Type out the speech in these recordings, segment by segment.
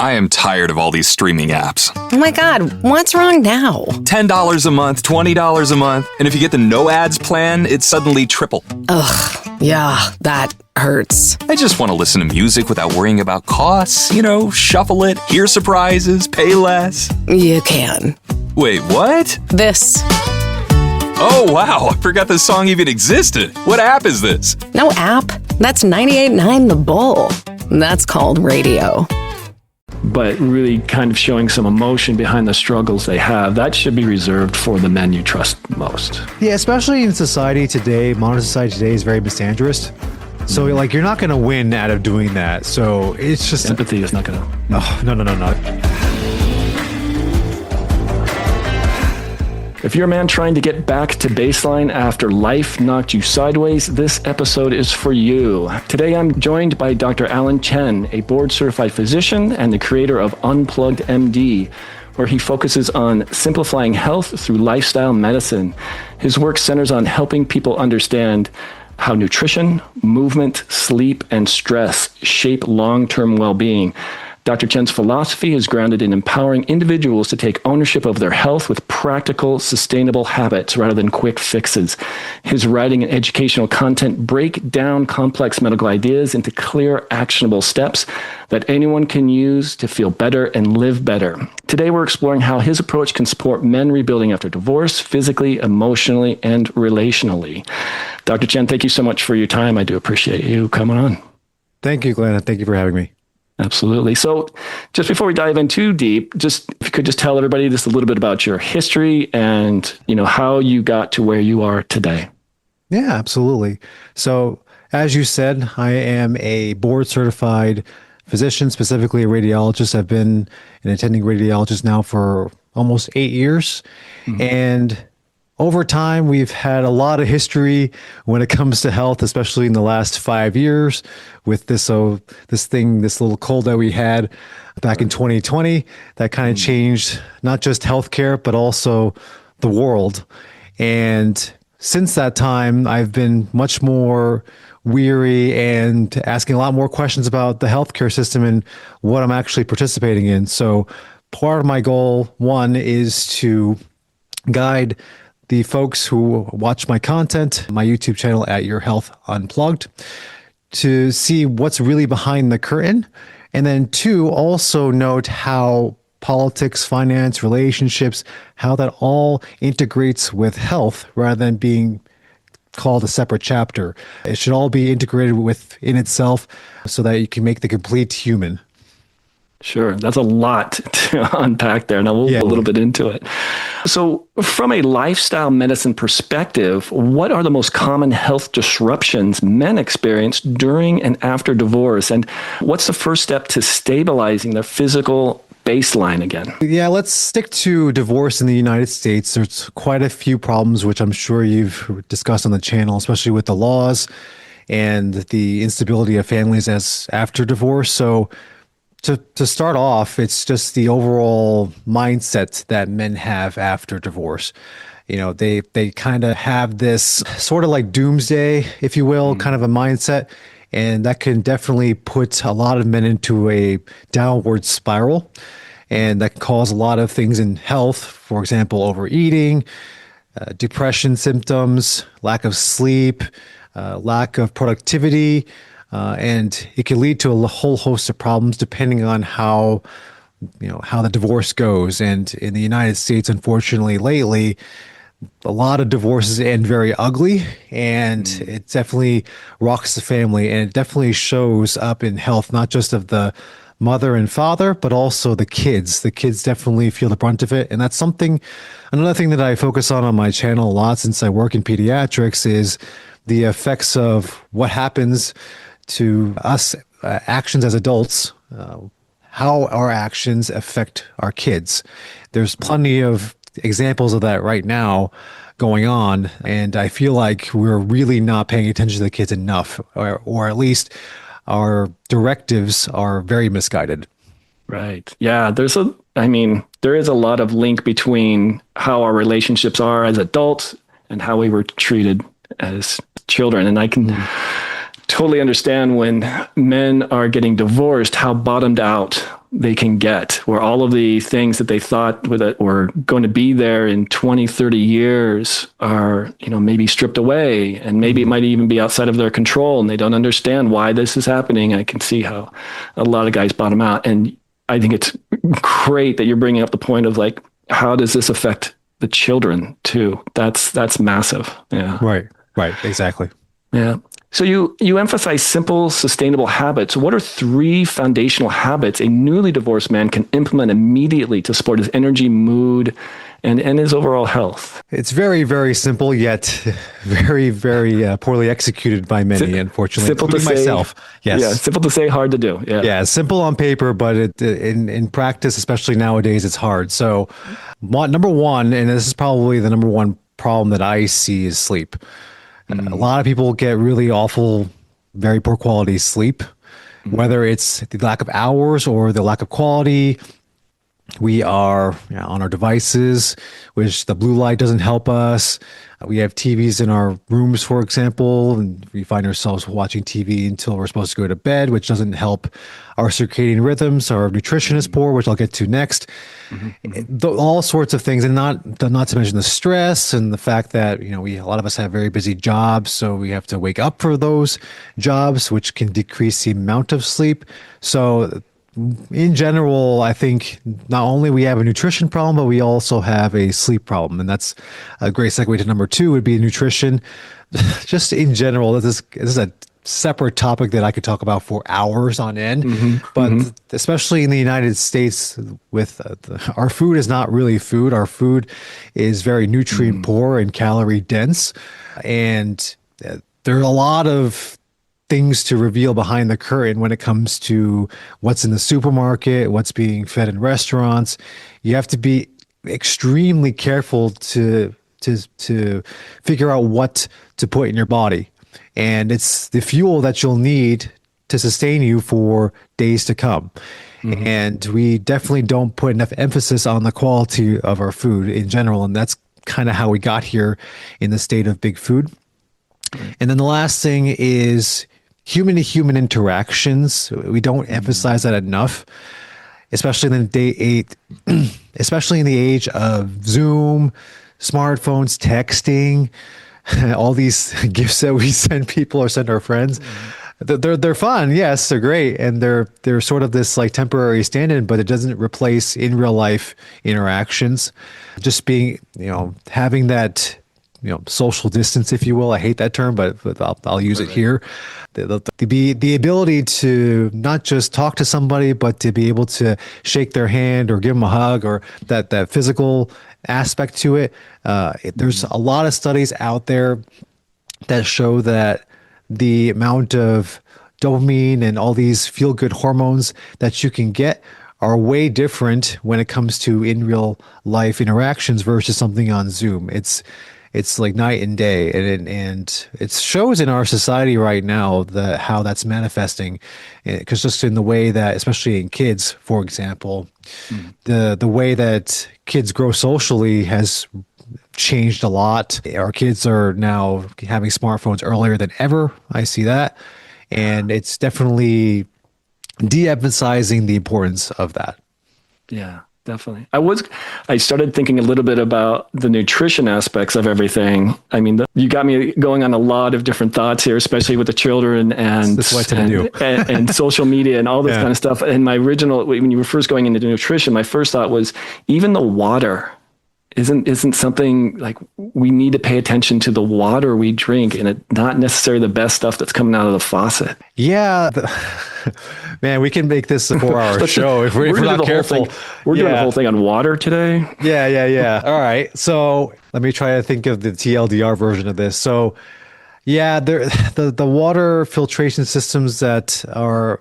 I am tired of all these streaming apps. Oh my God, what's wrong now? $10 a month, $20 a month, and if you get the no ads plan, it's suddenly triple. Ugh, yeah, that hurts. I just want to listen to music without worrying about costs, shuffle it, hear surprises, pay less. You can. Wait, what? This. Oh, wow, I forgot this song even existed. What app is this? No app. That's 98.9 The Bull. That's called radio. But really kind of showing some emotion behind the struggles they have, that should be reserved for the men you trust most. Yeah, especially in society today, modern society today is very misandrist. So you're not going to win out of doing that. So it's just... Empathy is not going to... Oh, no. If you're a man trying to get back to baseline after life knocked you sideways, this episode is for you. Today I'm joined by Dr. Alan Chen, a board-certified physician and the creator of Unplugged MD, where he focuses on simplifying health through lifestyle medicine. His work centers on helping people understand how nutrition, movement, sleep, and stress shape long-term well-being. Dr. Chen's philosophy is grounded in empowering individuals to take ownership of their health with practical, sustainable habits rather than quick fixes. His writing and educational content break down complex medical ideas into clear, actionable steps that anyone can use to feel better and live better. Today, we're exploring how his approach can support men rebuilding after divorce, physically, emotionally, and relationally. Dr. Chen, thank you so much for your time. I do appreciate you coming on. Thank you, Glenn. Thank you for having me. Absolutely. So just before we dive in too deep, if you could just tell everybody just a little bit about your history and, how you got to where you are today. Yeah, absolutely. So as you said, I am a board certified physician, specifically a radiologist. I've been an attending radiologist now for almost 8 years. Mm-hmm. And over time, we've had a lot of history when it comes to health, especially in the last 5 years with this little cold that we had back in 2020 that kind of changed not just healthcare, but also the world. And since that time, I've been much more weary and asking a lot more questions about the healthcare system and what I'm actually participating in. So part of my goal, one, is to guide the folks who watch my content, my YouTube channel at Your Health Unplugged, to see what's really behind the curtain. And then two, also note how politics, finance, relationships, how that all integrates with health rather than being called a separate chapter. It should all be integrated within itself so that you can make the complete human. Sure. That's a lot to unpack there. Now we'll go a little bit into it. So from a lifestyle medicine perspective, what are the most common health disruptions men experience during and after divorce? And what's the first step to stabilizing their physical baseline again? Yeah, let's stick to divorce in the United States. There's quite a few problems, which I'm sure you've discussed on the channel, especially with the laws and the instability of families as after divorce. So to start off, it's just the overall mindset that men have after divorce. They kind of have this sort of like doomsday, if you will, kind of a mindset. And that can definitely put a lot of men into a downward spiral. And that can cause a lot of things in health, for example, overeating, depression symptoms, lack of sleep, lack of productivity, and it can lead to a whole host of problems depending on how the divorce goes. And in the United States, unfortunately, lately, a lot of divorces end very ugly, and it definitely rocks the family, and it definitely shows up in health, not just of the mother and father, but also the kids. The kids definitely feel the brunt of it. And that's another thing that I focus on my channel a lot since I work in pediatrics is the effects of what happens to us actions as adults, how our actions affect our kids. There's plenty of examples of that right now going on, and I feel like we're really not paying attention to the kids enough, or at least our directives are very misguided. Right. Yeah, there is a lot of link between how our relationships are as adults and how we were treated as children. And I can totally understand when men are getting divorced, how bottomed out they can get, where all of the things that they thought were going to be there in 20, 30 years are, maybe stripped away, and maybe it might even be outside of their control and they don't understand why this is happening. I can see how a lot of guys bottom out. And I think it's great that you're bringing up the point of like, how does this affect the children too? That's massive. Yeah. Right. Exactly. Yeah. So you emphasize simple, sustainable habits. What are 3 foundational habits a newly divorced man can implement immediately to support his energy, mood, and his overall health? It's very, very simple, yet very, very poorly executed by many, unfortunately, simple including to say, myself. Yes. Yeah, simple to say, hard to do. Yeah. Yeah, simple on paper, but in practice, especially nowadays, it's hard. So, number one, and this is probably the number one problem that I see, is sleep. A lot of people get really awful, very poor quality sleep, whether it's the lack of hours or the lack of quality. We are on our devices, which the blue light doesn't help us. We have TVs in our rooms, for example, and we find ourselves watching TV until we're supposed to go to bed, which doesn't help our circadian rhythms. Our nutrition is poor, which I'll get to next. All sorts of things, and not to mention the stress and the fact that a lot of us have very busy jobs, so we have to wake up for those jobs, which can decrease the amount of sleep. So in general, I think not only we have a nutrition problem, but we also have a sleep problem. And that's a great segue to number 2 would be nutrition. Just in general, this is a separate topic that I could talk about for hours on end. But especially in the United States, with our food is not really food. Our food is very nutrient poor and calorie dense. And there are a lot of things to reveal behind the curtain when it comes to what's in the supermarket, what's being fed in restaurants. You have to be extremely careful to figure out what to put in your body. And it's the fuel that you'll need to sustain you for days to come. And we definitely don't put enough emphasis on the quality of our food in general. And that's kind of how we got here in the state of big food. And then the last thing is human to human interactions. We don't emphasize that enough, especially in the age of Zoom, smartphones, texting, all these gifts that we send people or send our friends. They're fun, yes, they're great, and they're sort of this like temporary stand-in, but it doesn't replace in real life interactions. Just being, having that social distance, if you will. I hate that term, but I'll use it here. The ability to not just talk to somebody, but to be able to shake their hand or give them a hug, or that physical aspect to it. There's a lot of studies out there that show that the amount of dopamine and all these feel-good hormones that you can get are way different when it comes to in real life interactions versus something on Zoom. It's like night and day, and it shows in our society right now how that's manifesting, because just in the way that, especially in kids, for example, the way that kids grow socially has changed a lot. Our kids are now having smartphones earlier than ever. I see that, and it's definitely de-emphasizing the importance of that. Yeah. Definitely. I started thinking a little bit about the nutrition aspects of everything. I mean, you got me going on a lot of different thoughts here, especially with the children and social media and all this kind of stuff. And when you were first going into nutrition, my first thought was even the water isn't something like we need to pay attention to the water we drink, and it's not necessarily the best stuff that's coming out of the faucet. Yeah. Man, we can make this a 4-hour show if we're not careful. We're doing the whole thing on water today. Yeah. All right. So let me try to think of the TLDR version of this. So yeah, the water filtration systems that are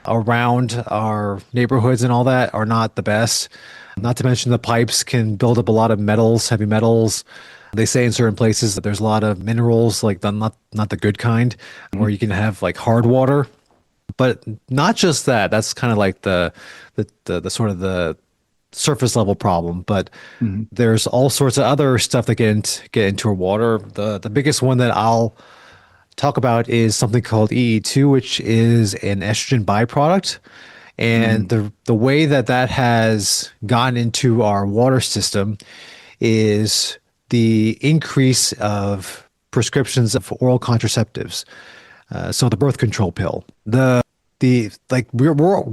around our neighborhoods and all that are not the best. Not to mention the pipes can build up a lot of metals, heavy metals. They say in certain places that there's a lot of minerals, like not the good kind, where you can have like hard water. But not just that. That's kind of like the sort of the surface level problem. But there's all sorts of other stuff that get into our water. The biggest one that I'll talk about is something called EE2, which is an estrogen byproduct. And the way that that has gotten into our water system is the increase of prescriptions of oral contraceptives. So the birth control pill, we're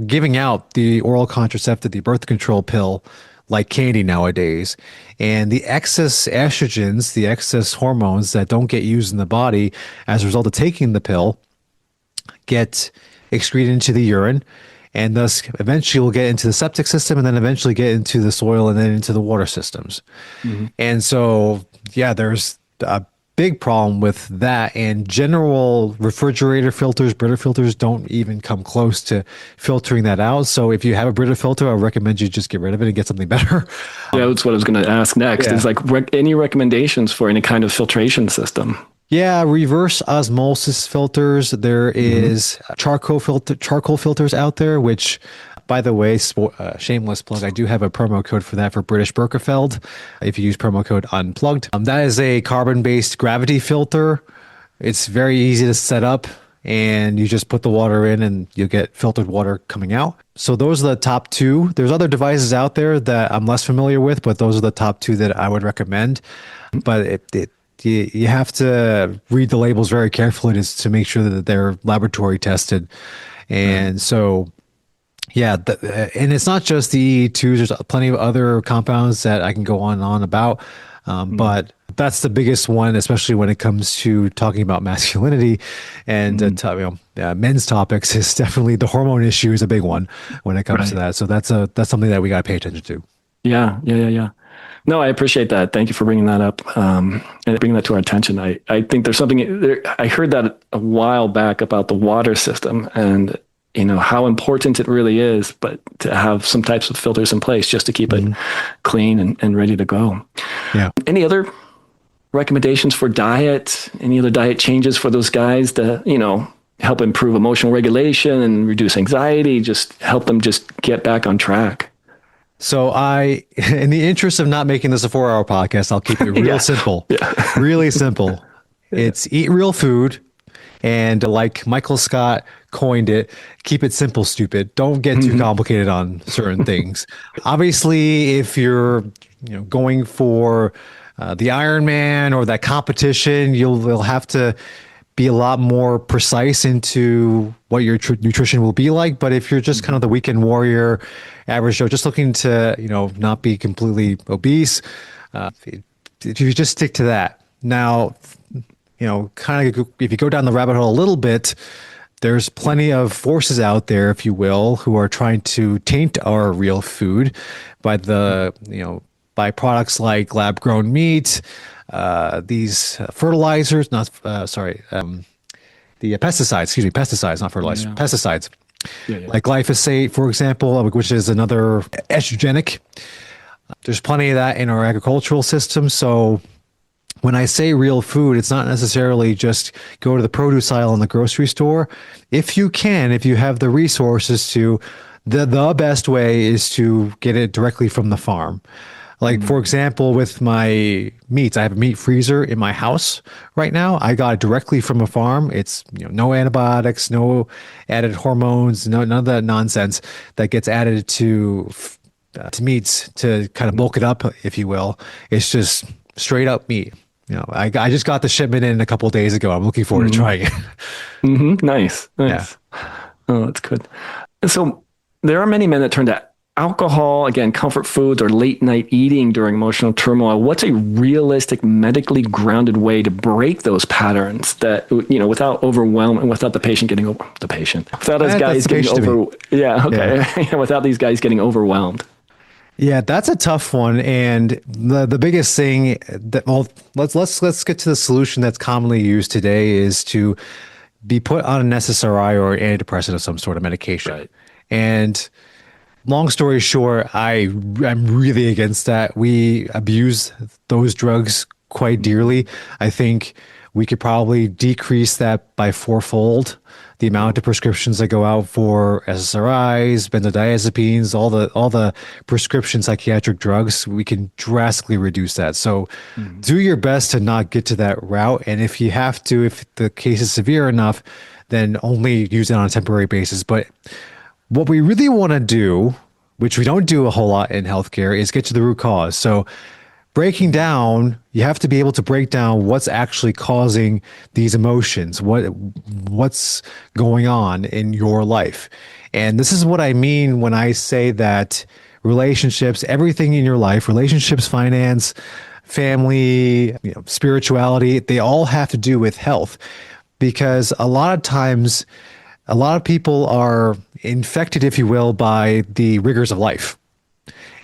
giving out the oral contraceptive, the birth control pill, like candy nowadays. And the excess estrogens, the excess hormones that don't get used in the body as a result of taking the pill, get excreted into the urine, and thus eventually will get into the septic system, and then eventually get into the soil, and then into the water systems. And so, yeah, there's a big problem with that. And general refrigerator filters, Brita filters, don't even come close to filtering that out. So if you have a Brita filter, I recommend you just get rid of it and get something better. Yeah, that's what I was going to ask next. Yeah. Is like any recommendations for any kind of filtration system? Yeah, reverse osmosis filters. There is charcoal filters out there, which, by the way, shameless plug, I do have a promo code for that for British Birkefeld. If you use promo code unplugged, that is a carbon-based gravity filter. It's very easy to set up, and you just put the water in and you'll get filtered water coming out. So those are the top two. There's other devices out there that I'm less familiar with, but those are the top two that I would recommend. But you have to read the labels very carefully to make sure that they're laboratory tested. And so, yeah, and it's not just the E2s. There's plenty of other compounds that I can go on and on about. But that's the biggest one, especially when it comes to talking about masculinity and men's topics. Is definitely the hormone issue is a big one when it comes to that. So that's something that we got to pay attention to. Yeah. No, I appreciate that. Thank you for bringing that up and bringing that to our attention. I think there's something there. I heard that a while back about the water system and how important it really is, but to have some types of filters in place just to keep it clean and ready to go. Yeah. Any other recommendations for diet? Any other diet changes for those guys to help improve emotional regulation and reduce anxiety? Just help them just get back on track. So in the interest of not making this a 4-hour podcast, I'll keep it real simple. Yeah. Really simple. It's eat real food. And like Michael Scott coined it, keep it simple, stupid. Don't get too complicated on certain things. Obviously, if you're going for the Ironman or that competition, you'll have to be a lot more precise into what your nutrition will be like. But if you're just kind of the weekend warrior, average Joe, just looking to not be completely obese, if you just stick to that. Now, kind of if you go down the rabbit hole a little bit, there's plenty of forces out there, if you will, who are trying to taint our real food by by products like lab-grown meat, these fertilizers, the pesticides, not fertilizers, pesticides, like glyphosate, for example, which is another estrogenic. There's plenty of that in our agricultural system. So when I say real food, it's not necessarily just go to the produce aisle in the grocery store. If you have the resources to, the best way is to get it directly from the farm. Like, for example, with my meats, I have a meat freezer in my house right now. I got it directly from a farm. It's no antibiotics, no added hormones, none of that nonsense that gets added to meats to kind of bulk it up, if you will. It's just straight up meat. I just got the shipment in a couple of days ago. I'm looking forward to trying it. Nice. Yeah. Oh, that's good. And so there are many men that turn to alcohol, again, comfort foods, or late night eating during emotional turmoil. What's a realistic, medically grounded way to break those patterns that, without overwhelming, without the patient getting without us guys getting without these guys getting overwhelmed? Yeah, that's a tough one. And the biggest thing let's get to the solution that's commonly used today is to be put on an SSRI or an antidepressant of some sort of medication. Right. And long story short, I'm really against that. We abuse those drugs quite dearly. I think we could probably decrease that by fourfold. The amount of prescriptions that go out for SSRIs, benzodiazepines, all the prescription psychiatric drugs, we can drastically reduce that. So do your best to not get to that route. And if you have to, if the case is severe enough, then only use it on a temporary basis. But what we really want to do, which we don't do a whole lot in healthcare, is get to the root cause. So breaking down, you have to be able to break down what's actually causing these emotions, what's going on in your life. And this is what I mean when I say that relationships, everything in your life, relationships, finance, family, spirituality, they all have to do with health. Because a lot of times, a lot of people are infected, if you will, by the rigors of life.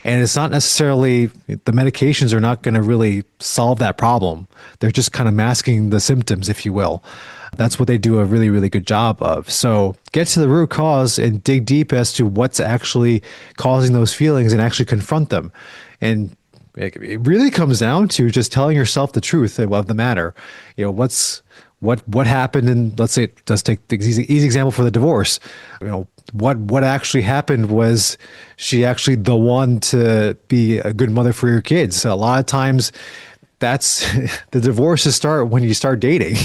And it's not necessarily, the medications are not going to really solve that problem. They're just kind of masking the symptoms, if you will. That's what they do a really, really good job of. So get to the root cause and dig deep as to what's actually causing those feelings and actually confront them. And it really comes down to just telling yourself the truth of the matter. What happened, and let's say, let's take the easy example for the divorce. What actually happened was she actually the one to be a good mother for your kids. So a lot of times that's the divorces start when you start dating,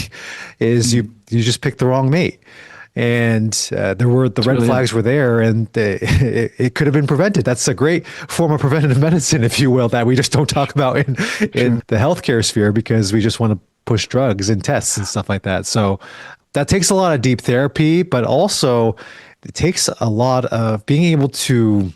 is you just pick the wrong mate. And the red flags were there, and it could have been prevented. That's a great form of preventative medicine, if you will, that we just don't talk about in the healthcare sphere, because we just want to push drugs and tests and stuff like that. So that takes a lot of deep therapy, but also it takes a lot of being able to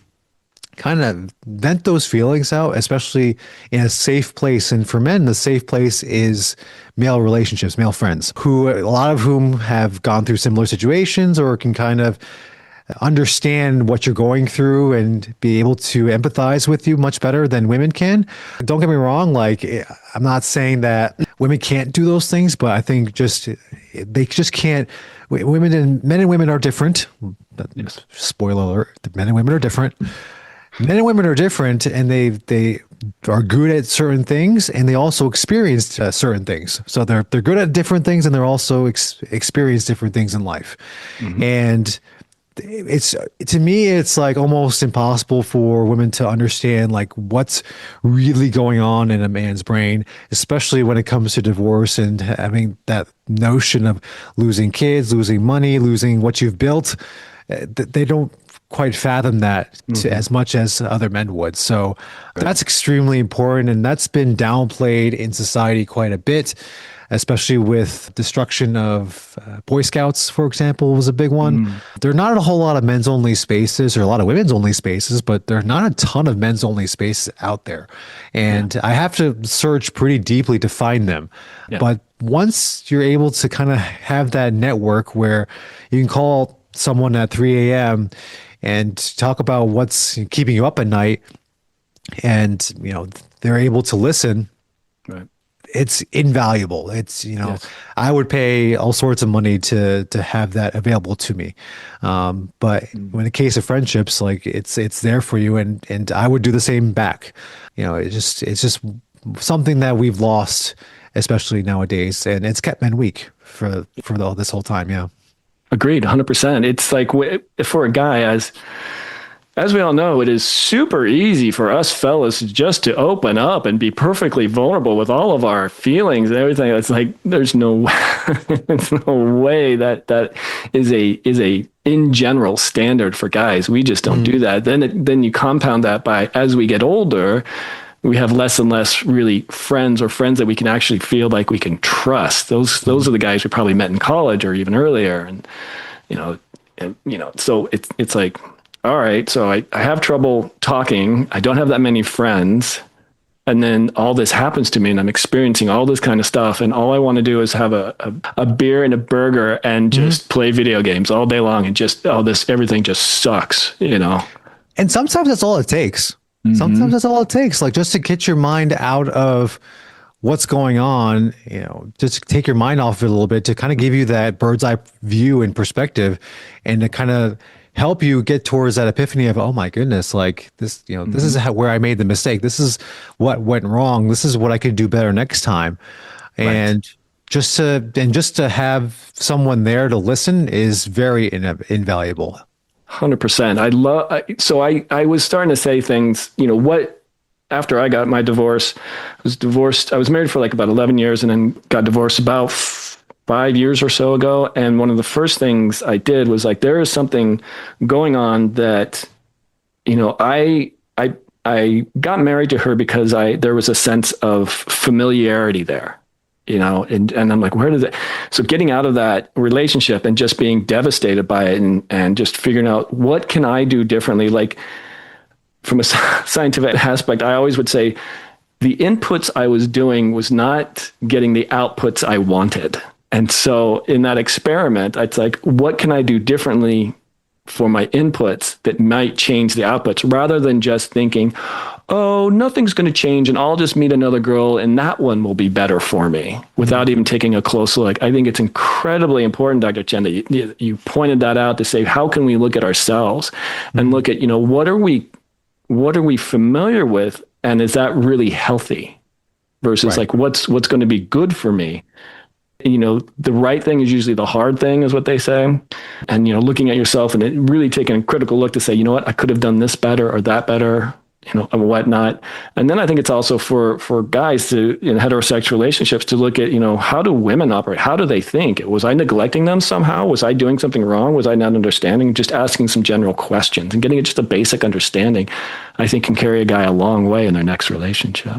kind of vent those feelings out, especially in a safe place. And for men, the safe place is male relationships, male friends, who a lot of whom have gone through similar situations or can kind of understand what you're going through and be able to empathize with you much better than women can. Don't get me wrong, like, I'm not saying that women can't do those things, but I think they just can't. Men and women are different. Yes. Spoiler alert, men and women are different. Men and women are different, and they are good at certain things, and they also experience certain things. So they're good at different things, and they're also experience different things in life. Mm-hmm. And to me, it's like almost impossible for women to understand like what's really going on in a man's brain, especially when it comes to divorce and having that notion of losing kids, losing money, losing what you've built. They don't quite fathom that as much as other men would. So that's extremely important, and that's been downplayed in society quite a bit, especially with destruction of Boy Scouts, for example, was a big one. There are not a whole lot of men's only spaces or a lot of women's only spaces, but there are not a ton of men's only spaces out there. And I have to search pretty deeply to find them. Yeah. But once you're able to kind of have that network where you can call someone at 3 a.m. and talk about what's keeping you up at night, and they're able to listen, right, it's invaluable. It's yes. I would pay all sorts of money to have that available to me. But in the case of friendships, like it's there for you, and I would do the same back. It's just something that we've lost, especially nowadays, and it's kept men weak for this whole time. Yeah. Agreed, 100%. It's like, for a guy, as we all know, it is super easy for us fellas just to open up and be perfectly vulnerable with all of our feelings and everything. It's like, there's no way that is a in general standard for guys. We just don't do that. Then you compound that by, as we get older, we have less and less really friends that we can actually feel like we can trust. Those are the guys we probably met in college or even earlier. And, so it's like, all right, so I have trouble talking. I don't have that many friends. And then all this happens to me, and I'm experiencing all this kind of stuff. And all I want to do is have a beer and a burger and just play video games all day long. And just, everything just sucks, And sometimes that's all it takes. Sometimes that's all it takes, like just to get your mind out of what's going on, just take your mind off it a little bit, to kind of give you that bird's eye view and perspective, and to kind of help you get towards that epiphany of, oh my goodness, like this, this is where I made the mistake. This is what went wrong. This is what I could do better next time. And just to have someone there to listen is very invaluable. 100%. I was starting to say things, after I got my divorce, I was married for like about 11 years and then got divorced about 5 years or so ago. And one of the first things I did was like, there is something going on that, I got married to her because there was a sense of familiarity there, and I'm like, where does it, so getting out of that relationship and just being devastated by it and just figuring out what can I do differently? Like from a scientific aspect, I always would say the inputs I was doing was not getting the outputs I wanted. And so in that experiment, it's like, what can I do differently for my inputs that might change the outputs, rather than just thinking, oh, nothing's going to change and I'll just meet another girl and that one will be better for me, without even taking a close look. I think it's incredibly important, Dr. Chen, that you pointed that out to say, how can we look at ourselves and look at, what are we familiar with? And is that really healthy versus like, what's going to be good for me? The right thing is usually the hard thing, is what they say. And, looking at yourself and really taking a critical look to say, you know what, I could have done this better or that better, and whatnot. And then I think it's also for guys to, in heterosexual relationships, to look at, how do women operate? How do they think? Was I neglecting them somehow? Was I doing something wrong? Was I not understanding? Just asking some general questions and getting just a basic understanding, I think, can carry a guy a long way in their next relationship.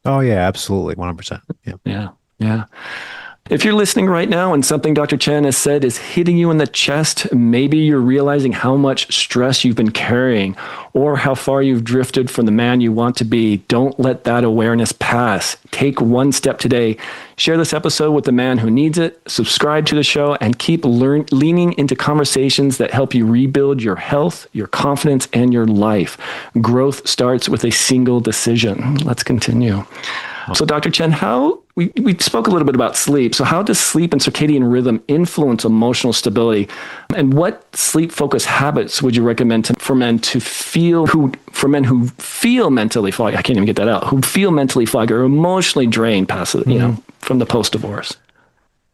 Oh yeah, absolutely. 100%. Yeah. Yeah. If you're listening right now and something Dr. Chen has said is hitting you in the chest, maybe you're realizing how much stress you've been carrying or how far you've drifted from the man you want to be. Don't let that awareness pass. Take one step today. Share this episode with the man who needs it. Subscribe to the show and keep leaning into conversations that help you rebuild your health, your confidence, and your life. Growth starts with a single decision. Let's continue. So Dr. Chen, we spoke a little bit about sleep. So how does sleep and circadian rhythm influence emotional stability? And what sleep focused habits would you recommend for men who feel mentally foggy? I can't even get that out. Who feel mentally foggy or emotionally drained past, from the post-divorce?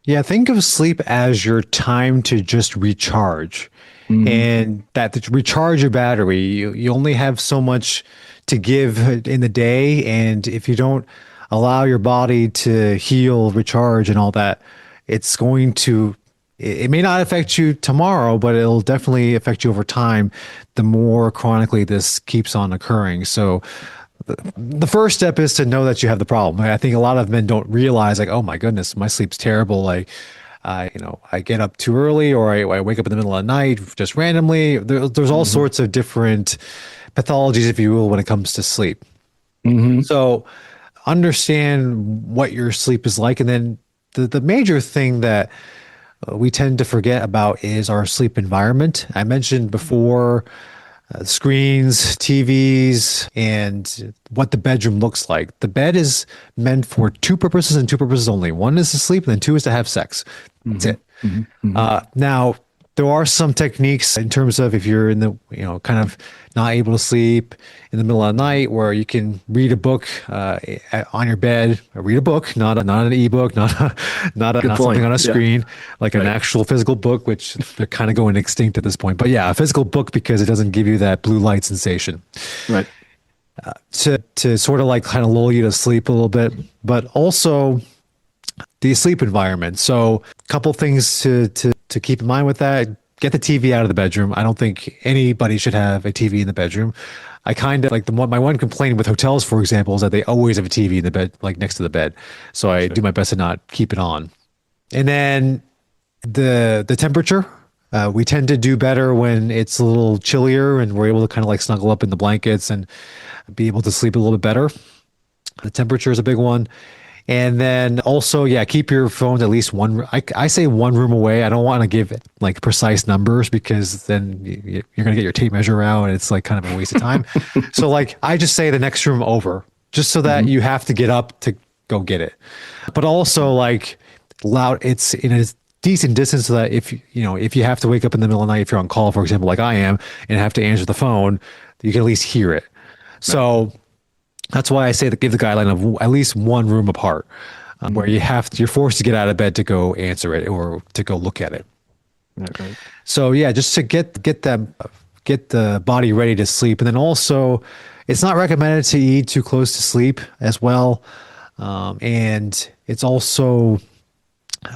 Yeah, think of sleep as your time to just recharge. And that to recharge your battery, you only have so much to give in the day. And if you don't allow your body to heal, recharge, and all that, it's going to, it may not affect you tomorrow, but it'll definitely affect you over time the more chronically this keeps on occurring. So the first step is to know that you have the problem. I think a lot of men don't realize, like, oh my goodness, my sleep's terrible. Like, I get up too early, or I wake up in the middle of the night just randomly. There's all sorts of different pathologies, if you will, when it comes to sleep. So understand what your sleep is like. And then the major thing that we tend to forget about is our sleep environment. I mentioned before screens, TVs, and what the bedroom looks like. The bed is meant for two purposes and two purposes only. One is to sleep, and then two is to have sex. That's it. Now, there are some techniques in terms of if you're in the, kind of not able to sleep in the middle of the night, where you can read a book on your bed. Read a book, not an ebook, not something on a screen, like an actual physical book, which they're kind of going extinct at this point. But yeah, a physical book, because it doesn't give you that blue light sensation. Right. To sort of like kind of lull you to sleep a little bit, but also the sleep environment. So a couple things to keep in mind with that. Get the TV out of the bedroom. I don't think anybody should have a TV in the bedroom. I kind of like my one complaint with hotels, for example, is that they always have a TV in the bed, like next to the bed. So I do my best to not keep it on. And then the temperature, we tend to do better when it's a little chillier and we're able to kind of like snuggle up in the blankets and be able to sleep a little bit better. The temperature is a big one. And then also, keep your phone at least I say one room away. I don't want to give like precise numbers, because then you're going to get your tape measure out and it's like kind of a waste of time. So like, I just say the next room over, just so that you have to get up to go get it. But also like it's in a decent distance, so that if you have to wake up in the middle of the night, if you're on call, for example, like I am, and have to answer the phone, you can at least hear it. So that's why I say give the guideline of at least one room apart, where you're forced to get out of bed to go answer it or to go look at it. Okay. So yeah, just to get the body ready to sleep. And then also, it's not recommended to eat too close to sleep as well. And it's also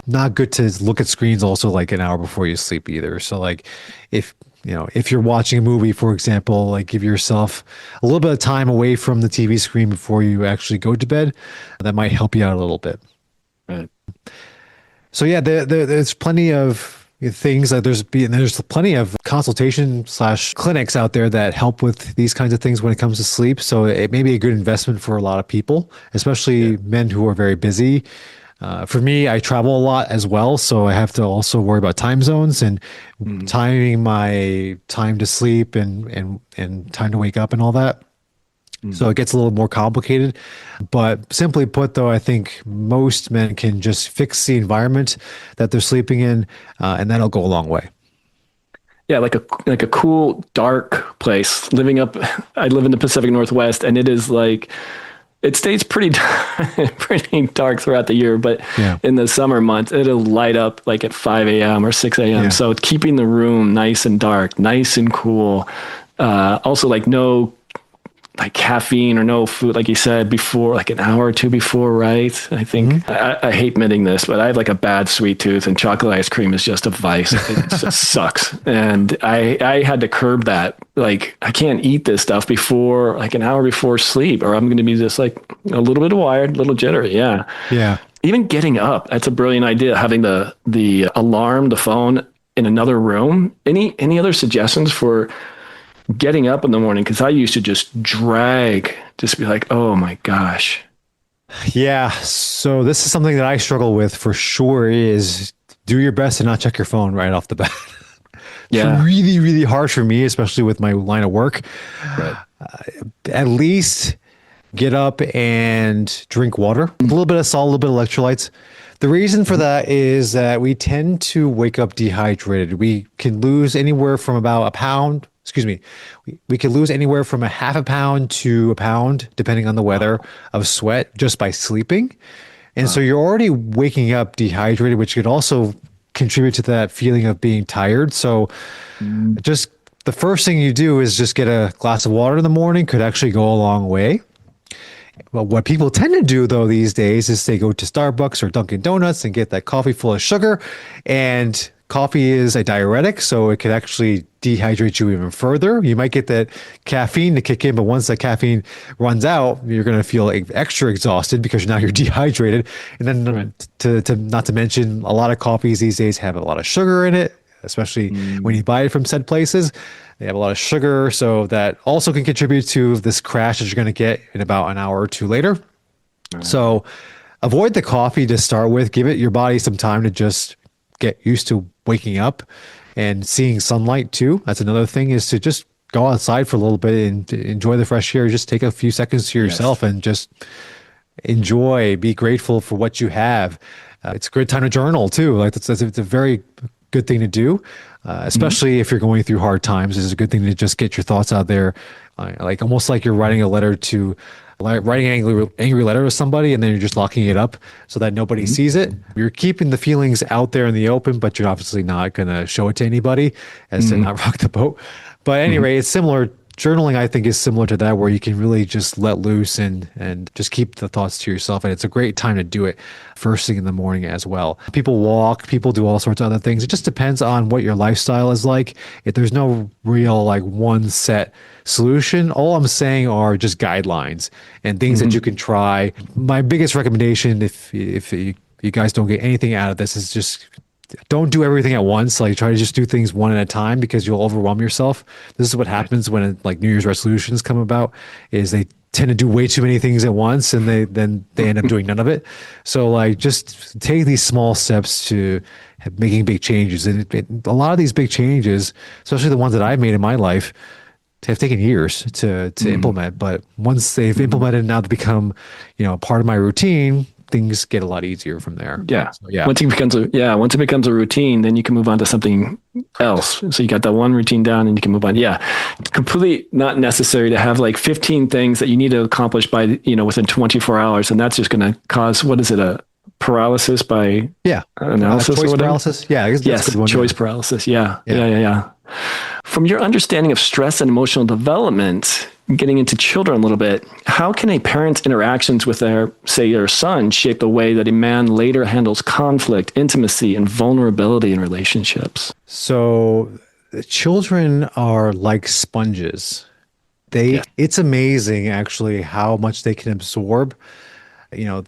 Not good to look at screens also like an hour before you sleep either. So like if if you're watching a movie, for example, like give yourself a little bit of time away from the TV screen before you actually go to bed. That might help you out a little bit. Right. So yeah, there's plenty of things that there's plenty of consultation / clinics out there that help with these kinds of things when it comes to sleep. So it may be a good investment for a lot of people, especially men who are very busy. For me, I travel a lot as well, so I have to also worry about time zones and timing my time to sleep and time to wake up and all that. So it gets a little more complicated. But simply put, though, I think most men can just fix the environment that they're sleeping in, and that'll go a long way. Yeah, like a cool, dark place. I live in the Pacific Northwest, and it is like it stays pretty pretty dark throughout the year, but in the summer months, it'll light up like at 5 a.m. or 6 a.m. So keeping the room nice and dark, nice and cool. Also, like no like caffeine or no food, like you said, before, like an hour or two before, right? I think I hate admitting this, but I have like a bad sweet tooth, and chocolate ice cream is just a vice. It just sucks. And I had to curb that. Like, I can't eat this stuff before, like an hour before sleep, or I'm going to be just like a little bit wired, a little jittery. Yeah. Yeah. Even getting up, that's a brilliant idea. Having the alarm, the phone in another room. Any other suggestions for getting up in the morning? Because I used to just be like, oh my gosh. Yeah. So this is something that I struggle with for sure, is do your best to not check your phone right off the bat. Yeah. It's really, really hard for me, especially with my line of work. Right. At least get up and drink water, a little bit of salt, a little bit of electrolytes. The reason for that is that we tend to wake up dehydrated. We can lose anywhere from about a pound. Excuse me. We could lose anywhere from a half a pound to a pound, depending on the weather, of sweat just by sleeping. And so you're already waking up dehydrated, which could also contribute to that feeling of being tired. So just the first thing you do is just get a glass of water in the morning, could actually go a long way. Well, what people tend to do though these days is they go to Starbucks or Dunkin' Donuts and get that coffee full of sugar, and coffee is a diuretic, so it could actually dehydrate you even further. You might get that caffeine to kick in, but once that caffeine runs out, you're going to feel extra exhausted because now you're dehydrated. And then to not to mention, a lot of coffees these days have a lot of sugar in it, especially when you buy it from said places. They have a lot of sugar, so that also can contribute to this crash that you're going to get in about an hour or two later. So avoid the coffee to start with. Give your body some time to just get used to waking up and seeing sunlight too. That's another thing, is to just go outside for a little bit and enjoy the fresh air. Just take a few seconds to yourself and just enjoy, be grateful for what you have. It's a great time to journal too. Like it's a very good thing to do, especially if you're going through hard times. It's a good thing to just get your thoughts out there, like almost like you're writing an angry letter to somebody, and then you're just locking it up so that nobody sees it. You're keeping the feelings out there in the open, but you're obviously not going to show it to anybody, as to not rock the boat. But anyway, it's similar. Journaling, I think, is similar to that, where you can really just let loose and just keep the thoughts to yourself. And it's a great time to do it first thing in the morning as well. People walk, people do all sorts of other things. It just depends on what your lifestyle is like. If there's no real like one set solution, all I'm saying are just guidelines and things that you can try. My biggest recommendation, if you guys don't get anything out of this, is just don't do everything at once. Like, try to just do things one at a time, because you'll overwhelm yourself. This is what happens when like New Year's resolutions come about, is they tend to do way too many things at once, and they end up doing none of it. So like, just take these small steps to making big changes. And a lot of these big changes, especially the ones that I've made in my life, have taken years to implement. But once they've implemented, now they become, part of my routine, things get a lot easier from there. Yeah. So, yeah. Once it becomes a routine, then you can move on to something else. So you got that one routine down, and you can move on. Yeah. It's completely not necessary to have like 15 things that you need to accomplish by, within 24 hours. And that's just going to cause, what is it? A paralysis by analysis choice or whatever? paralysis. Yeah. That's yes. a good one. Choice paralysis. Yeah. From your understanding of stress and emotional development, getting into children a little bit, how can a parent's interactions with their son shape the way that a man later handles conflict, intimacy, and vulnerability in relationships? So children are like sponges. Yes. It's amazing actually how much they can absorb. You know,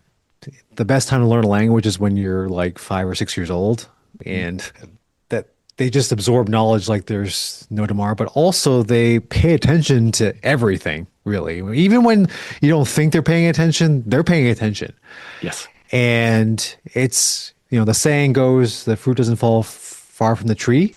the best time to learn a language is when you're like 5 or 6 years old, and that they just absorb knowledge like there's no tomorrow, but also they pay attention to everything, really. Even when you don't think they're paying attention, they're paying attention. Yes. And it's, the saying goes, the fruit doesn't fall far from the tree.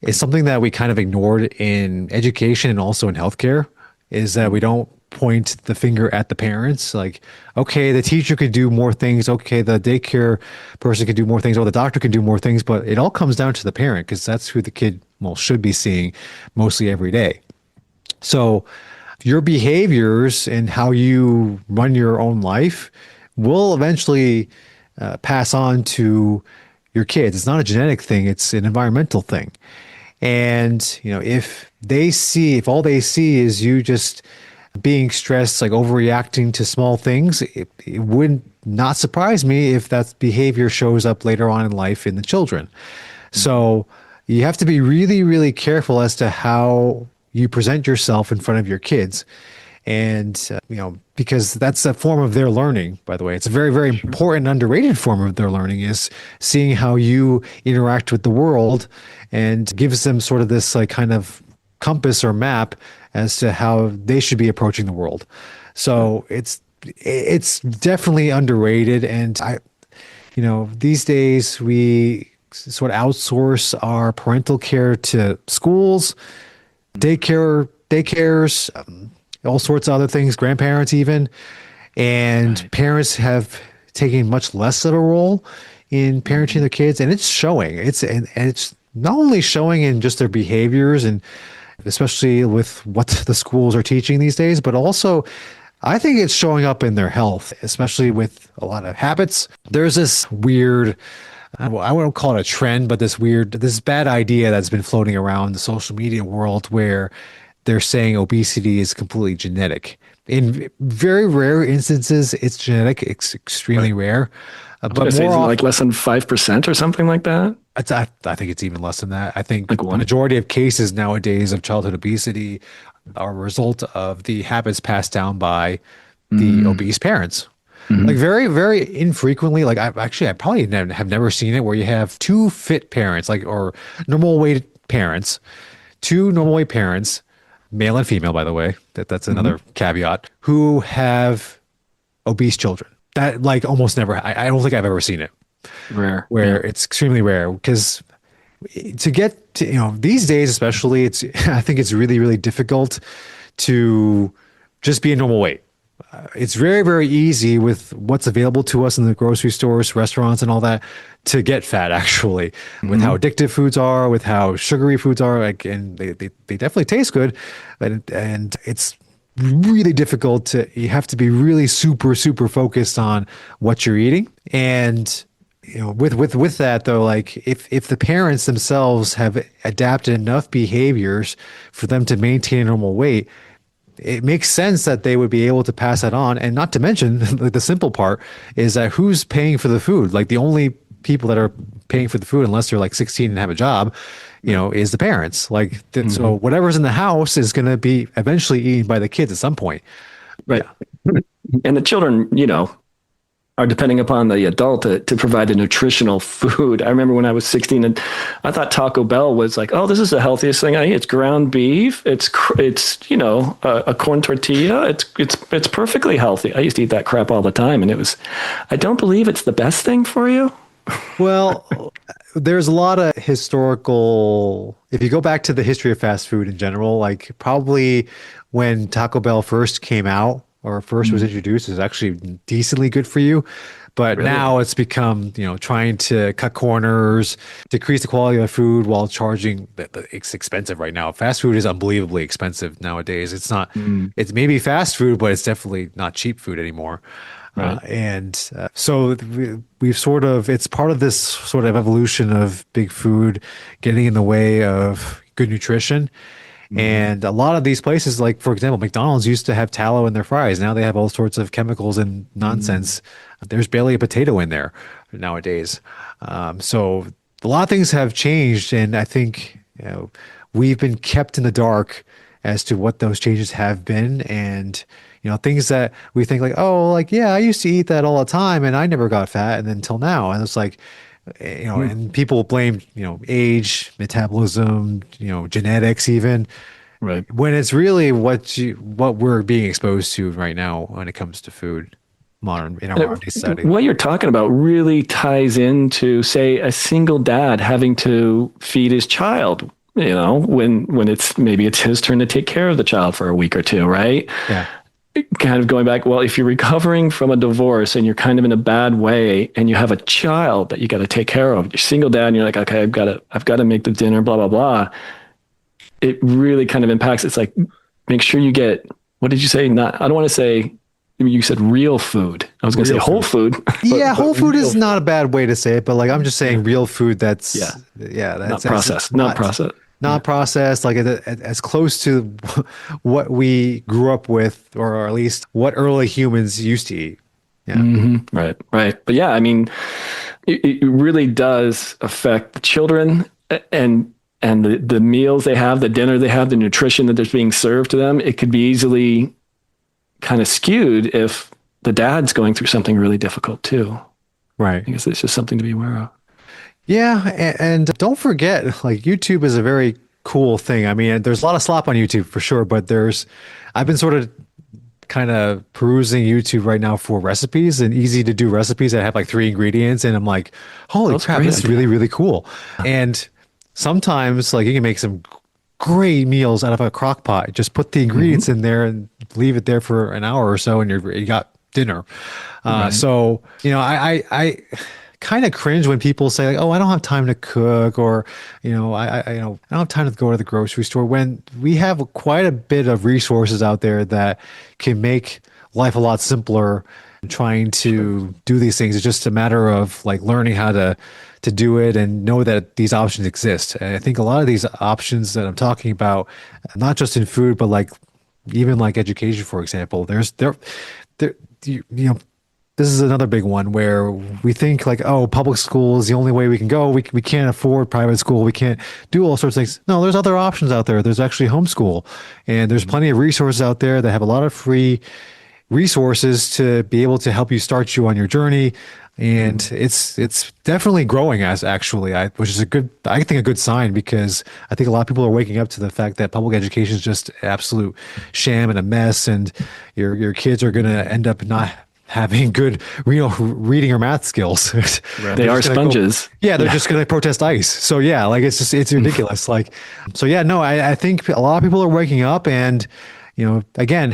It's something that we kind of ignored in education and also in healthcare, is that we don't point the finger at the parents. Like, okay, the teacher could do more things. Okay, the daycare person could do more things, or the doctor can do more things, but it all comes down to the parent, because that's who the kid, should be seeing mostly every day. So your behaviors and how you run your own life will eventually pass on to your kids. It's not a genetic thing, it's an environmental thing. And, if all they see is you just being stressed, like overreacting to small things, it would not surprise me if that behavior shows up later on in life in the children. So you have to be really, really careful as to how you present yourself in front of your kids. And, because that's a form of their learning, by the way. It's a very, very important, underrated form of their learning, is seeing how you interact with the world, and gives them sort of this like kind of compass or map as to how they should be approaching the world. So it's definitely underrated. And these days we sort of outsource our parental care to schools, daycares, all sorts of other things, grandparents even. And Right. Parents have taken much less of a role in parenting their kids, and it's showing. And it's not only showing in just their behaviors, and especially with what the schools are teaching these days, but also I think it's showing up in their health, especially with a lot of habits. There's this weird, I won't call it a trend, but this bad idea that's been floating around the social media world, where they're saying obesity is completely genetic. In very rare instances, it's genetic. It's extremely rare. But Say, more isn't it often, like less than 5% or something like that? I think it's even less than that. I think Like the one? majority of cases nowadays of childhood obesity are a result of the habits passed down by the obese parents. Like very, very infrequently, like I probably have never seen it, where you have two fit parents, like, or normal weight parents, two normal weight parents, male and female, by the way, that's another caveat, who have obese children. That like almost never, I don't think I've ever seen it, Rare. where it's extremely rare, because to get to, these days, especially, I think it's really, really difficult to just be a normal weight. It's very, very easy with what's available to us in the grocery stores, restaurants, and all that, to get fat, actually, with how addictive foods are, with how sugary foods are, like, and they definitely taste good, and it's really difficult you have to be really super, super focused on what you're eating. And with that though, like if the parents themselves have adapted enough behaviors for them to maintain a normal weight, it makes sense that they would be able to pass that on. And not to mention, the simple part is that who's paying for the food? Like, the only people that are paying for the food, unless they're like 16 and have a job, is the parents. Like, so whatever's in the house is going to be eventually eaten by the kids at some point. Right. And the children, are depending upon the adult to provide the nutritional food. I remember when I was 16 and I thought Taco Bell was like, oh, this is the healthiest thing I eat. It's ground beef. It's a corn tortilla. It's perfectly healthy. I used to eat that crap all the time. And I don't believe it's the best thing for you. Well, there's a lot of historical, if you go back to the history of fast food in general, like probably when Taco Bell first came out, or first was introduced, is actually decently good for you. But Really? now it's become, trying to cut corners, decrease the quality of the food while charging. It's expensive right now. Fast food is unbelievably expensive nowadays. It's not, it's maybe fast food, but it's definitely not cheap food anymore. Right. So we've sort of, it's part of this sort of evolution of big food getting in the way of good nutrition. And a lot of these places, like for example, McDonald's used to have tallow in their fries. Now they have all sorts of chemicals and nonsense. There's barely a potato in there nowadays. So a lot of things have changed, and I think we've been kept in the dark as to what those changes have been, and things that we think like, oh, like yeah, I used to eat that all the time, and I never got fat, and then until now, and it's like, and people blame age, metabolism, genetics, even. Right. When it's really what we're being exposed to right now when it comes to food, in our modern day society. What you're talking about really ties into, say, a single dad having to feed his child, when it's his turn to take care of the child for a week or two, right? Yeah. Kind of going back, well, if you're recovering from a divorce and you're kind of in a bad way and you have a child that you got to take care of, you're single dad and you're like, okay, I've got to make the dinner, blah, blah, blah. It really kind of impacts. It's like, make sure you get, what did you say? I don't want to say, you said real food. I was going to say whole food. Yeah, whole food is not a bad way to say it, but like I'm just saying real food that's not processed. Not processed. Not processed, like as close to what we grew up with, or at least what early humans used to eat. Yeah. Mm-hmm. Right. But yeah, I mean, it really does affect the children and the meals they have, the dinner they have, the nutrition that is being served to them. It could be easily kind of skewed if the dad's going through something really difficult too. Right. I guess it's just something to be aware of. Yeah, and don't forget, like YouTube is a very cool thing. I mean, there's a lot of slop on YouTube for sure, but I've been sort of kind of perusing YouTube right now for recipes and easy to do recipes that have like 3 ingredients, and I'm like, holy crap, this is really, really cool. And sometimes like you can make some great meals out of a crock pot. Just put the ingredients in there and leave it there for an hour or so, and you got dinner. So, I kind of cringe when people say like, oh, I don't have time to cook, or I don't have time to go to the grocery store, when we have quite a bit of resources out there that can make life a lot simpler. Trying to do these things, it's just a matter of like learning how to do it and know that these options exist. And I think a lot of these options that I'm talking about, not just in food, but like even like education, for example, this is another big one where we think like, oh, public school is the only way we can go. We can't afford private school. We can't do all sorts of things. No, there's other options out there. There's actually homeschool, and there's plenty of resources out there that have a lot of free resources to be able to help you start you on your journey. And it's definitely growing which is I think a good sign, because I think a lot of people are waking up to the fact that public education is just an absolute sham and a mess, and your kids are going to end up not having good reading or math skills. Right. They are sponges. They're just going to protest ICE. So yeah, like it's ridiculous. Like, so yeah, no, I think a lot of people are waking up, and again,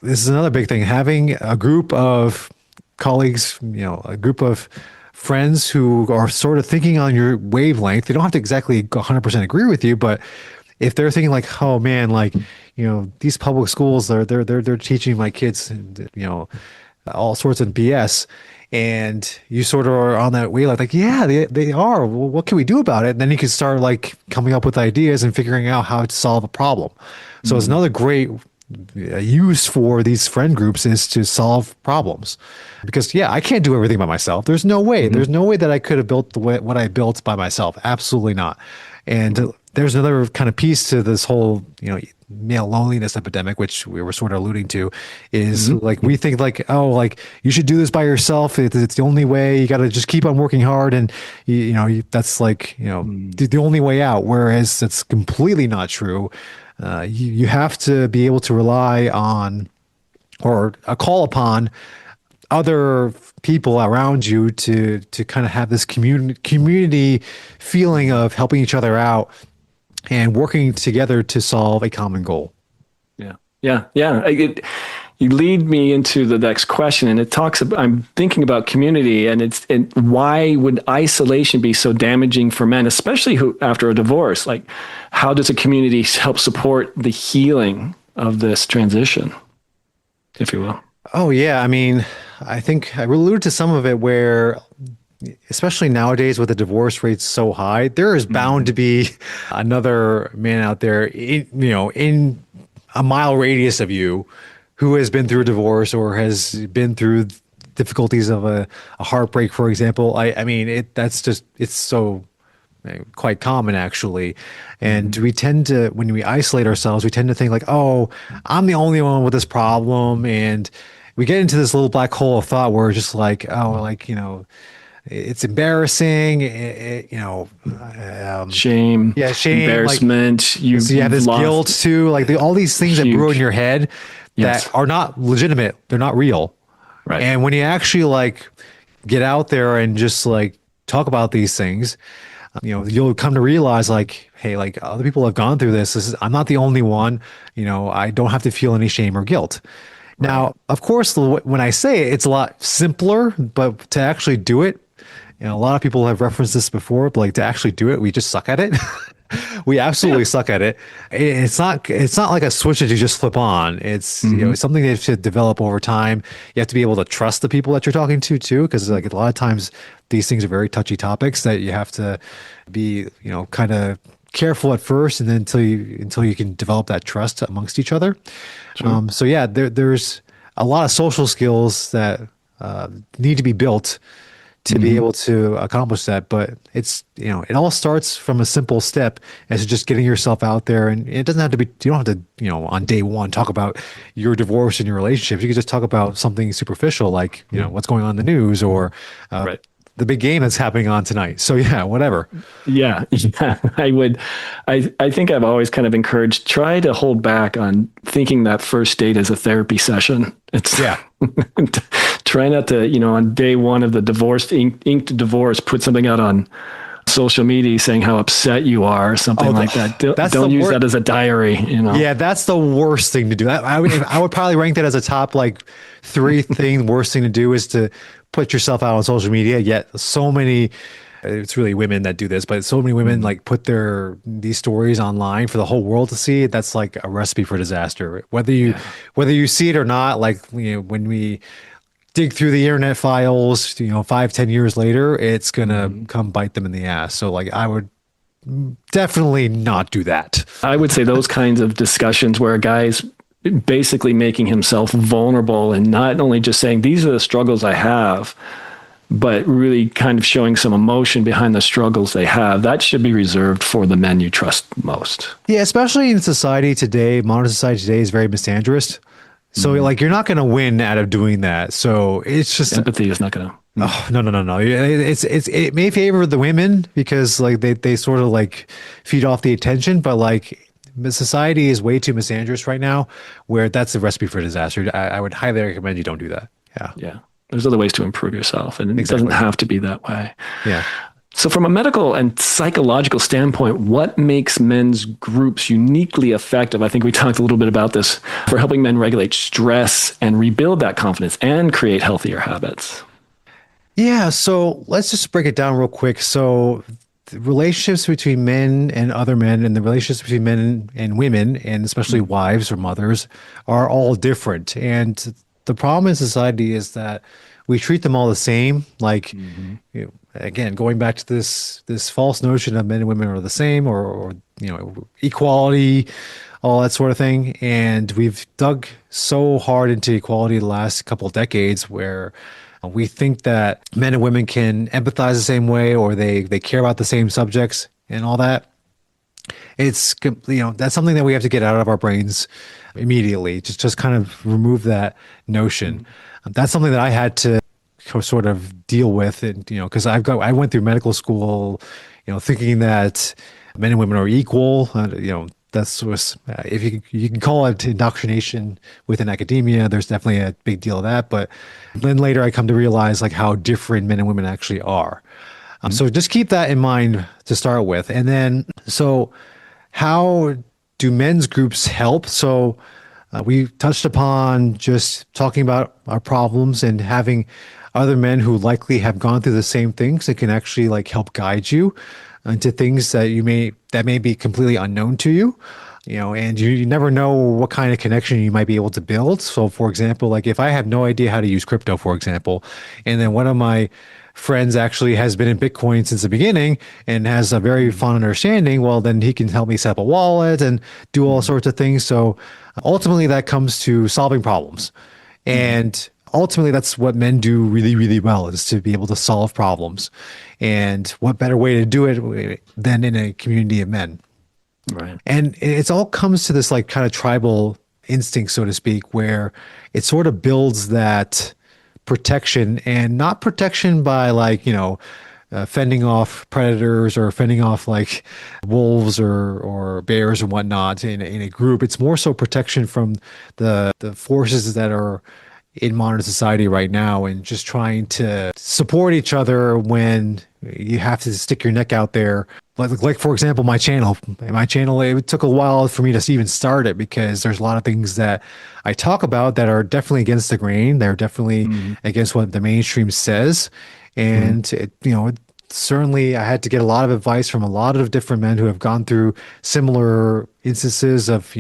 this is another big thing, having a group of colleagues, a group of friends who are sort of thinking on your wavelength. They don't have to exactly 100% agree with you, but if they're thinking like, oh man, like, these public schools, they're teaching my kids, all sorts of BS, and you sort of are on that way, like yeah, they are. Well, what can we do about it? And then you can start like coming up with ideas and figuring out how to solve a problem. So it's another great use for these friend groups is to solve problems, because I can't do everything by myself. There's no way. There's no way that I could have built what I built by myself. Absolutely not. And there's another kind of piece to this whole, male loneliness epidemic, which we were sort of alluding to, is like we think like, oh, like you should do this by yourself. It's the only way. You got to just keep on working hard, and that's like the only way out. Whereas that's completely not true. You have to be able to rely on or call upon other people around you to kind of have this community feeling of helping each other out and working together to solve a common goal. Yeah. You lead me into the next question, and it talks about, I'm thinking about community, and why would isolation be so damaging for men, especially after a divorce? Like, how does a community help support the healing of this transition, if you will? Oh yeah. I mean, I think I alluded to some of it where, especially nowadays with the divorce rates so high, there is bound to be another man out there, in a mile radius of you who has been through a divorce or has been through difficulties of a heartbreak, for example. I mean, it's so quite common actually. And we tend to, when we isolate ourselves, we tend to think like, oh, I'm the only one with this problem. And we get into this little black hole of thought where we're just like, oh, like, it's embarrassing, Shame, yeah, shame, embarrassment. so you have this guilt too, like all these things that brew in your head Yes. that are not legitimate. They're not real. Right. And when you actually like get out there and just like talk about these things, you'll come to realize like, hey, like other people have gone through this. I'm not the only one. I don't have to feel any shame or guilt. Now, of course, when I say it, it's a lot simpler, but to actually do it, a lot of people have referenced this before, but like to actually do it, we just suck at it. We absolutely suck at it. It's not like a switch that you just flip on. It's it's something that you should develop over time. You have to be able to trust the people that you're talking to too, because like a lot of times these things are very touchy topics that you have to be kind of careful at first, and then until you can develop that trust amongst each other. Sure. So yeah, there's a lot of social skills that need to be built to be able to accomplish that. But it's, it all starts from a simple step as just getting yourself out there. And it doesn't have to be, you don't have to, on day one, talk about your divorce and your relationships. You can just talk about something superficial, like, what's going on in the news or the big game that's happening on tonight. So yeah, whatever. Yeah. I think I've always kind of encouraged, try to hold back on thinking that first date is a therapy session. Try not to, on day one of the divorce, inked divorce, put something out on social media saying how upset you are or something like that. Don't use that as a diary, Yeah, that's the worst thing to do. I would probably rank that as a top like 3 thing. Worst thing to do is to put yourself out on social media. Yet so many, it's really women that do this, but so many women like put these stories online for the whole world to see. That's like a recipe for disaster. Whether you see it or not, like when we dig through the internet files, 5-10 years later, it's gonna come bite them in the ass. So like I would definitely not do that. I would say those kinds of discussions where a guy's basically making himself vulnerable and not only just saying, these are the struggles I have, but really kind of showing some emotion behind the struggles they have, that should be reserved for the men you trust most. Yeah, especially in society today, modern society today is very misandrist. So like you're not going to win out of doing that. So it's just empathy is not going to. Oh, no. It may favor the women because like they sort of like feed off the attention, but like society is way too misandrist right now, where that's a recipe for disaster. I would highly recommend you don't do that. Yeah. There's other ways to improve yourself, and it doesn't have to be that way. Yeah. So from a medical and psychological standpoint, what makes men's groups uniquely effective? I think we talked a little bit about this for helping men regulate stress and rebuild that confidence and create healthier habits. Yeah. So let's just break it down real quick. So the relationships between men and other men and the relationships between men and women, and especially wives or mothers, are all different. And the problem in society is that we treat them all the same. Like, again, going back to this false notion of men and women are the same, or equality, all that sort of thing. And we've dug so hard into equality the last couple of decades, where we think that men and women can empathize the same way, or they care about the same subjects and all that. It's that's something that we have to get out of our brains immediately. Just kind of remove that notion. That's something that I had to sort of deal with, and because I went through medical school, thinking that men and women are equal. That's if you can call it indoctrination within academia. There's definitely a big deal of that. But then later I come to realize like how different men and women actually are. So just keep that in mind to start with. And then, so how do men's groups help? So we touched upon just talking about our problems and having other men who likely have gone through the same things that can actually like help guide you into things that may be completely unknown to you. And you never know what kind of connection you might be able to build. So for example, like if I have no idea how to use crypto, for example, and then one of my friends actually has been in Bitcoin since the beginning and has a very fond understanding, well, then he can help me set up a wallet and do all sorts of things. So ultimately, that comes to solving problems. And ultimately, that's what men do really, really well, is to be able to solve problems. And what better way to do it than in a community of men? Right. And it's all comes to this like kind of tribal instinct, so to speak, where it sort of builds that protection, and not protection by like, fending off predators or fending off like wolves or bears and whatnot in a group. It's more so protection from the forces that are in modern society right now, and just trying to support each other when you have to stick your neck out there. Like for example, my channel, it took a while for me to even start it, because there's a lot of things that I talk about that are definitely against the grain. They're definitely against what the mainstream says. And certainly I had to get a lot of advice from a lot of different men who have gone through similar instances of,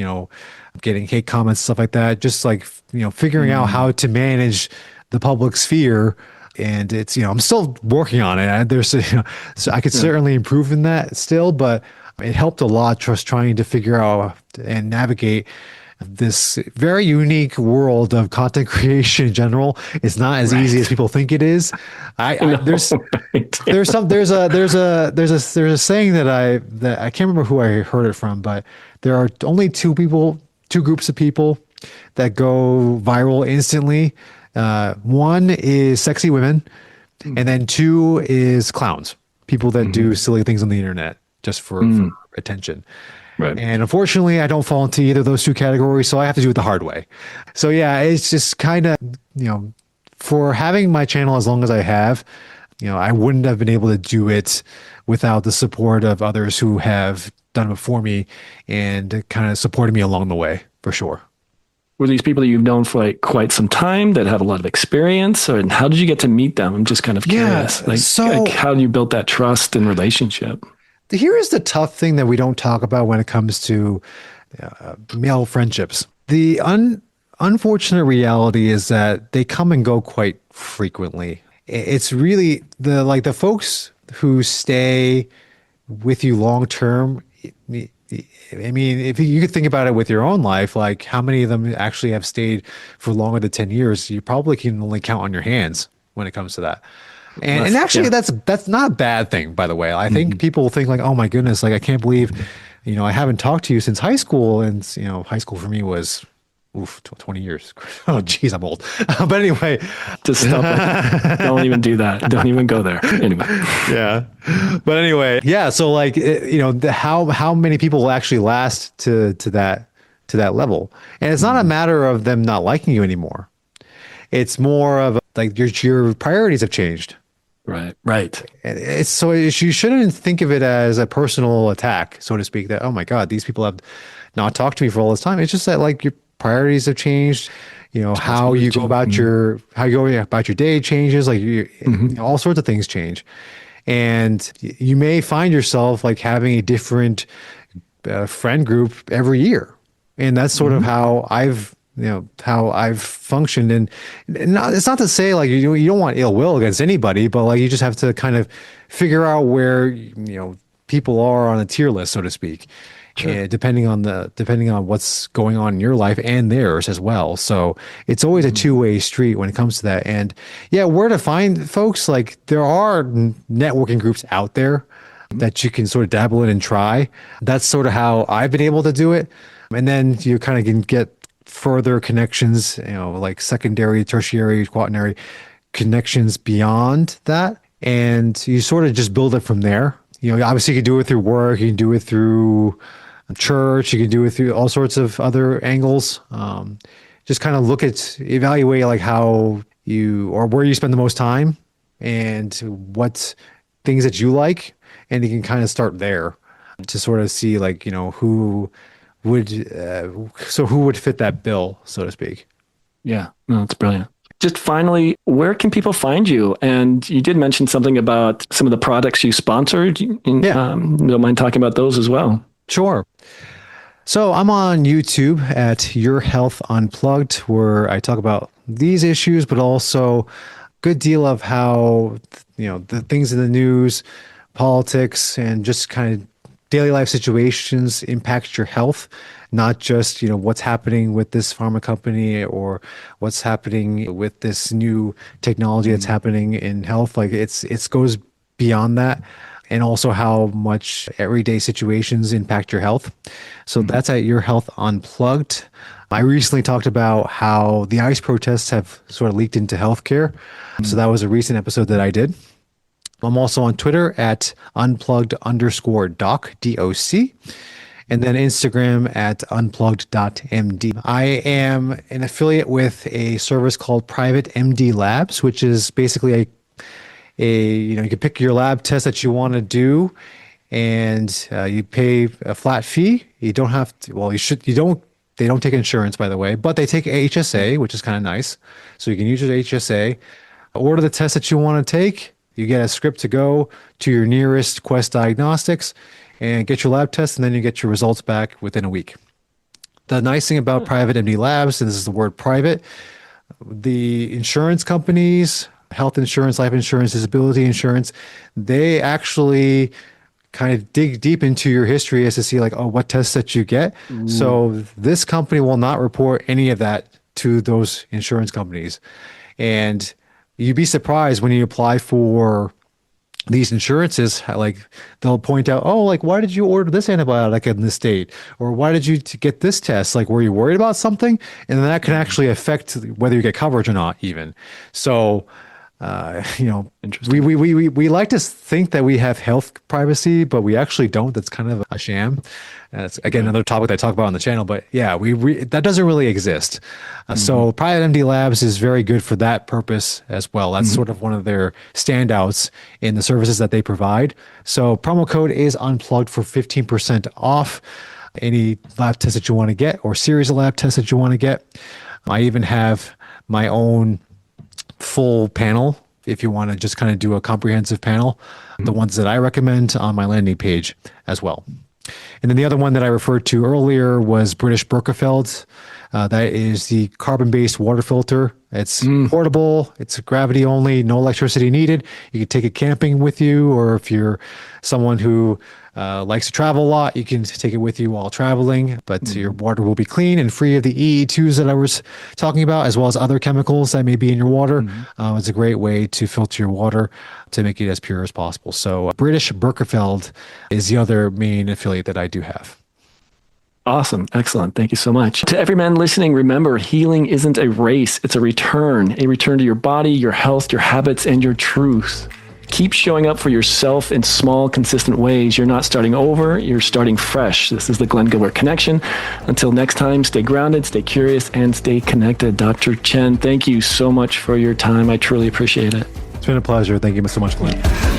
getting hate comments, stuff like that. Just like, figuring out how to manage the public sphere. And it's, I'm still working on it. There's, so I could certainly improve in that still, but it helped a lot just trying to figure out and navigate this very unique world of content creation in general. It's not as easy as people think it is. There's a saying that I can't remember who I heard it from, but there are only two groups of people that go viral instantly. One is sexy women, and then two is clowns, people that do silly things on the internet just for attention. Right. And unfortunately, I don't fall into either of those two categories, so I have to do it the hard way. So yeah, it's just kind of, for having my channel as long as I have, I wouldn't have been able to do it without the support of others who have done it before me and kind of supported me along the way, for sure. Were these people that you've known for like quite some time that have a lot of experience, or and how did you get to meet them? I'm just kind of curious. How you built that trust and relationship? Here is the tough thing that we don't talk about when it comes to male friendships. The unfortunate reality is that they come and go quite frequently. It's really the folks who stay with you long term. I mean, if you could think about it with your own life, like how many of them actually have stayed for longer than 10 years, you probably can only count on your hands when it comes to that. And actually, that's not a bad thing, by the way. I think people think like, oh my goodness, like I can't believe, I haven't talked to you since high school. And, high school for me was 20 years. Oh, geez, I'm old. But anyway. Just stop it. Don't even do that. Don't even go there. Anyway. Yeah. But anyway, yeah. So like, how many people will actually last to that level? And it's not a matter of them not liking you anymore. It's more of like your priorities have changed. Right. And you shouldn't think of it as a personal attack, so to speak, that, oh my God, these people have not talked to me for all this time. It's just that like your priorities have changed, how you go about your day changes, like all sorts of things change. And you may find yourself like having a different friend group every year. And that's sort of how I've functioned. And it's not to say like you don't want ill will against anybody, but like you just have to kind of figure out where people are on a tier list, so to speak. Sure. Depending on what's going on in your life and theirs as well. So it's always a two-way street when it comes to that. And yeah, where to find folks, like there are networking groups out there that you can sort of dabble in and try. That's sort of how I've been able to do it. And then you kind of can get further connections, like secondary, tertiary, quaternary connections beyond that. And you sort of just build it from there. Obviously you can do it through work, you can do it through church, you can do it through all sorts of other angles. Just kind of evaluate like how or where you spend the most time and what things that you like. And you can kind of start there to sort of see like, who would fit that bill, so to speak. Yeah, no, that's brilliant. Just finally, where can people find you? And you did mention something about some of the products you sponsored. Don't mind talking about those as well. Sure. So I'm on YouTube at Your Health Unplugged, where I talk about these issues, but also good deal of how, the things in the news, politics, and just kind of daily life situations impact your health, not just, what's happening with this pharma company or what's happening with this new technology that's happening in health. Like it goes beyond that. And also how much everyday situations impact your health. So that's at Your Health Unplugged. I recently talked about how the ICE protests have sort of leaked into healthcare. So that was a recent episode that I did. I'm also on Twitter at unplugged_doc, DOC, and then Instagram at unplugged.md. I am an affiliate with a service called Private MD Labs, which is basically you can pick your lab test that you want to do, and you pay a flat fee. You don't have to, well, they don't take insurance, by the way, but they take HSA, which is kind of nice. So you can use your HSA, order the test that you want to take. You get a script to go to your nearest Quest Diagnostics and get your lab test, and then you get your results back within a week. The nice thing about Private MD Labs, and this is the word private, the insurance companies, health insurance, life insurance, disability insurance, they actually kind of dig deep into your history as to see what tests that you get. So this company will not report any of that to those insurance companies. And you'd be surprised when you apply for these insurances, they'll point out, why did you order this antibiotic in this date? Or why did you get this test? Were you worried about something? And then that can actually affect whether you get coverage or not even. So, we like to think that we have health privacy, but we actually don't. That's kind of a sham. That's again another topic that I talk about on the channel. But yeah, that doesn't really exist. So Private MD Labs is very good for that purpose as well. That's sort of one of their standouts in the services that they provide. So promo code is unplugged for 15% off any lab test that you want to get or series of lab tests that you want to get. I even have my own full panel if you want to just kind of do a comprehensive panel, the ones that I recommend on my landing page as well. And then the other one that I referred to earlier was British Birkenfeld. That is the carbon-based water filter. It's portable. It's gravity only, no electricity needed. You can take it camping with you, or if you're someone who likes to travel a lot, you can take it with you while traveling, but your water will be clean and free of the EE2s that I was talking about, as well as other chemicals that may be in your water. It's a great way to filter your water to make it as pure as possible. So British Birkenfeld is the other main affiliate that I do have. Awesome. Excellent. Thank you so much. To every man listening, remember, healing isn't a race. It's a return to your body, your health, your habits, and your truth. Keep showing up for yourself in small, consistent ways. You're not starting over, you're starting fresh. This is the Glen Gilbert Connection. Until next time, stay grounded, stay curious, and stay connected. Dr. Chen, thank you so much for your time. I truly appreciate it. It's been a pleasure. Thank you so much, Glenn.